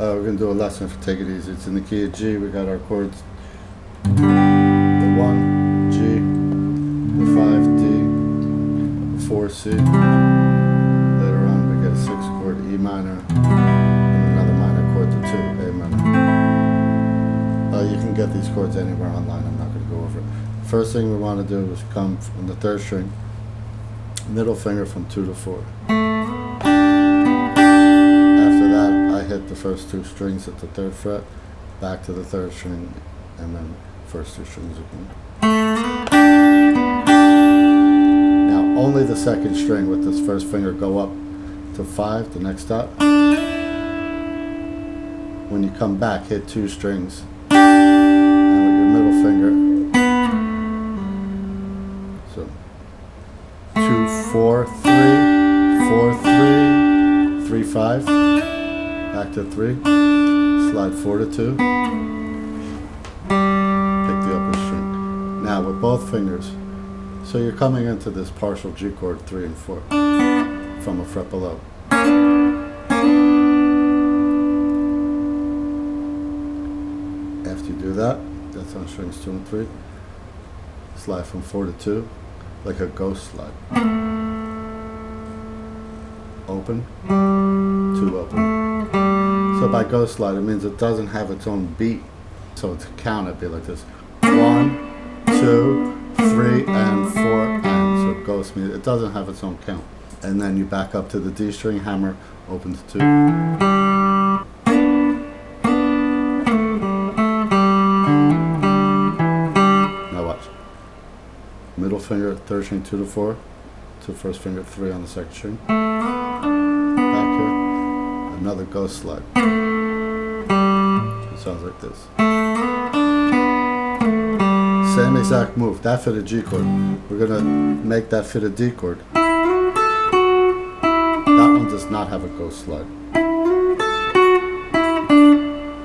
We're going to do a lesson for Take It Easy. It's in the key of G. We got our chords. The 1, G, the 5, D, the 4, C. Later on we get a 6 chord, E minor, and another minor chord, the 2, A minor. You can get these chords anywhere online. I'm not going to go over it. First thing we want to do is come from the 3rd string, middle finger from 2 to 4. Hit the first 2 strings at the 3rd fret, back to the 3rd string, and then first 2 strings again. Now only the 2nd string with this first finger go up to 5, the next dot. When you come back, hit 2 strings, and with your middle finger, so 2, 4, 3, 4, 3, 3, 5. Back to 3, slide 4 to 2, pick the upper string. Now with both fingers, so you're coming into this partial G chord 3 and 4 from a fret below. After you do that, that's on strings 2 and 3, slide from 4 to 2, like a ghost slide. Open, 2 open. So by ghost slide, it means it doesn't have its own beat. So to count, it'd be like this: 1, 2, 3, and 4, and. So ghost means it doesn't have its own count. And then you back up to the D string, hammer, open to 2. Now watch. Middle finger, 3rd string, 2 to 4. To first finger, 3 on the 2nd string. Back here. Another ghost slide. It sounds like this. Same exact move. That fit a G chord. We're gonna make that fit a D chord. That one does not have a ghost slide.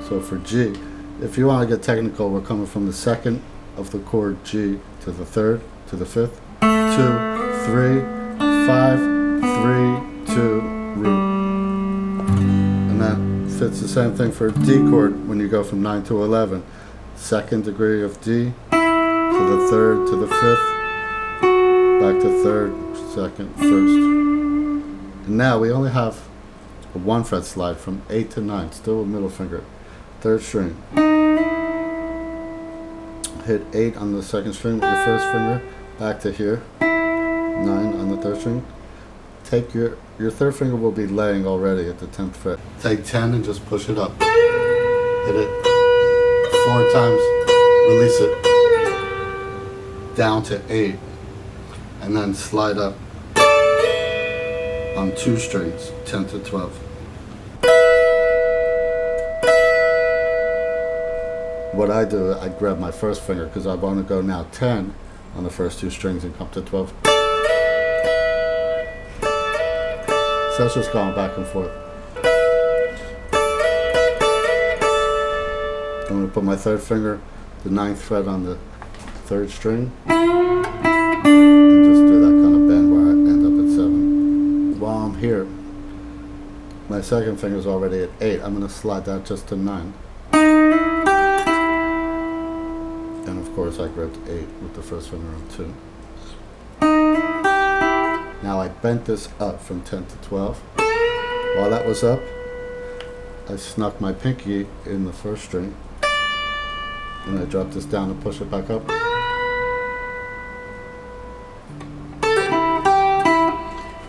So for G, if you want to get technical, we're coming from the 2nd of the chord G to the 3rd to the 5th. 2, 3, 5, 3, 2, root. And that fits the same thing for a D chord when you go from 9 to 11. 2nd degree of D to the 3rd to the 5th, back to 3rd, 2nd, 1st. And now we only have a 1 fret slide from 8 to 9, still with middle finger. 3rd string. Hit 8 on the 2nd string with your first finger, back to here. 9 on the 3rd string. Take your 3rd finger will be laying already at the 10th fret. Take 10 and just push it up. Hit it 4 times, release it down to 8, and then slide up on 2 strings, 10 to 12. What I do, I grab my first finger because I want to go now 10 on the first 2 strings and come to 12. So that's just going back and forth. I'm going to put my 3rd finger, the 9th fret on the 3rd string, and just do that kind of bend where I end up at 7. While I'm here, my 2nd finger is already at 8. I'm going to slide that just to 9. And of course I grabbed 8 with the first finger on 2. Now I bent this up from 10 to 12. While that was up, I snuck my pinky in the 1st string, and I dropped this down and push it back up.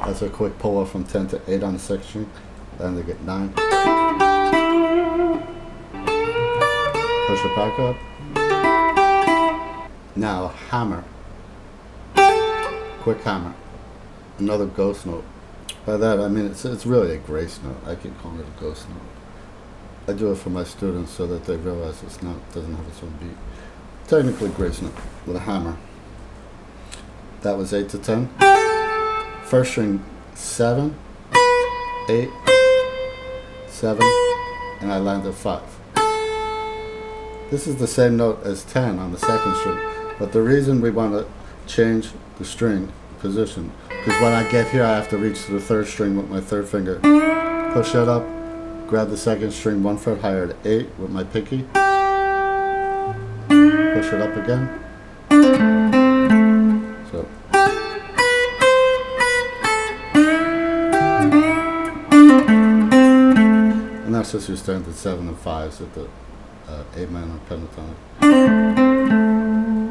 That's a quick pull off from 10 to 8 on the 2nd string, then they get 9. Push it back up. Now hammer, quick hammer, another ghost note. By that I mean it's really a grace note. I keep calling it a ghost note. I do it for my students so that they realize doesn't have its own beat. Technically grazing it with a hammer. That was 8 to 10. First string 7, 8, 7, and I landed 5. This is the same note as 10 on the second string, but the reason we want to change the string position, because when I get here I have to reach to the third string with my third finger, push it up, grab the second string 1 fret higher at 8 with my pinky, push it up again. So and that's just your standard 7 and 5s at the A minor pentatonic,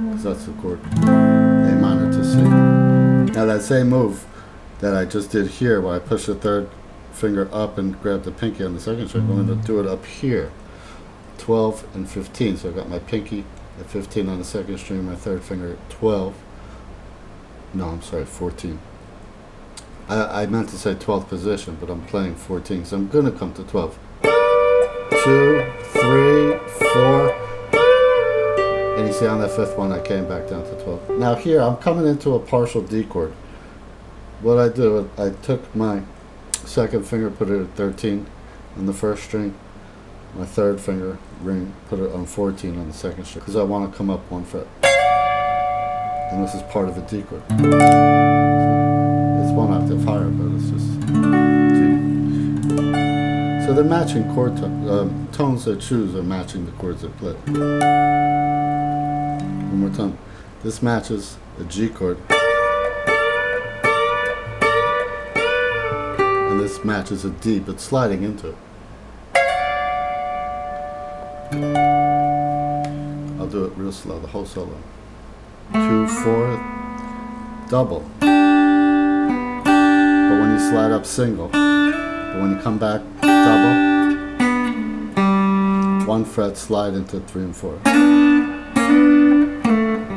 because that's the chord A minor to C. Now that same move that I just did here, where I push the third finger up and grab the pinky on the second string, I'm going to do it up here, 12 and 15. So I got my pinky at 15 on the second string, my third finger at 12. No, I'm sorry, 14. I meant to say 12th position, but I'm playing 14, so I'm going to come to 12. 2, 3, 4, and you see on that fifth one I came back down to 12. Now here I'm coming into a partial D chord. What I do, I took my second finger, put it at 13 on the first string, my third finger ring, put it on 14 on the second string, because I want to come up 1 fret, and this is part of a D chord. It's 1 octave higher, but it's just G. So they're matching chord tones they choose are matching the chords they play. One more time. This matches a G chord, and this matches a D, but sliding into it. I'll do it real slow, the whole solo. 2, 4, double. But when you slide up, single. But when you come back, double. 1 fret, slide into 3 and 4.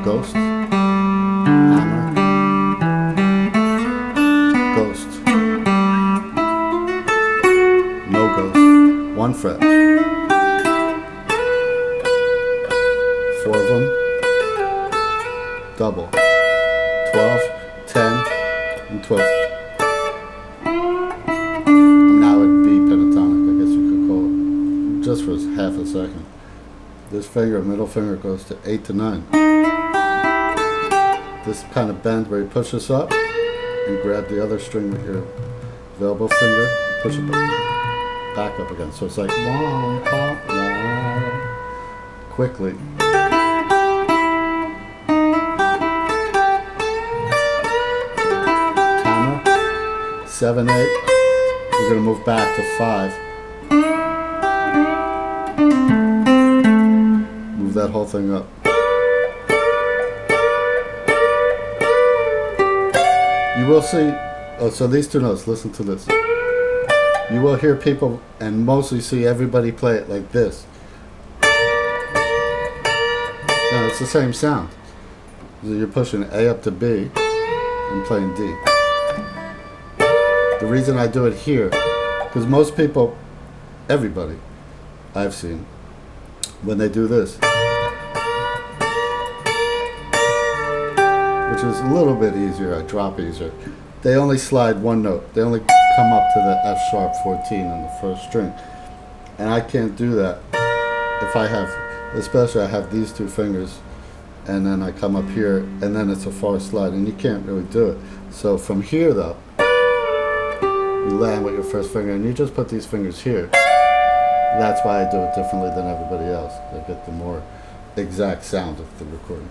Ghost, hammer, ghost, no ghost, 1 fret. 4 of them, double, 12, 10, and 12. Now it'd be pentatonic, I guess you could call it, just for half a second. This finger, middle finger, goes to 8 to 9. This kind of bend where you push this up and grab the other string with your elbow finger, push it back up again. So it's like wah, wah, wah, quickly. Hammer, 7, 8. We're going to move back to 5. Move that whole thing up. You will see, so these two notes, listen to this. You will hear people, and mostly see everybody play it like this. Now it's the same sound. You're pushing A up to B and playing D. The reason I do it here, because most people, everybody I've seen, when they do this, which is a little bit easier, I drop easier, they only slide 1 note. They only come up to the F sharp 14 on the first string. And I can't do that if I have, especially I have these 2 fingers, and then I come up here, and then it's a far slide, and you can't really do it. So from here though, you land with your first finger, and you just put these fingers here. That's why I do it differently than everybody else. I get the more exact sound of the recording.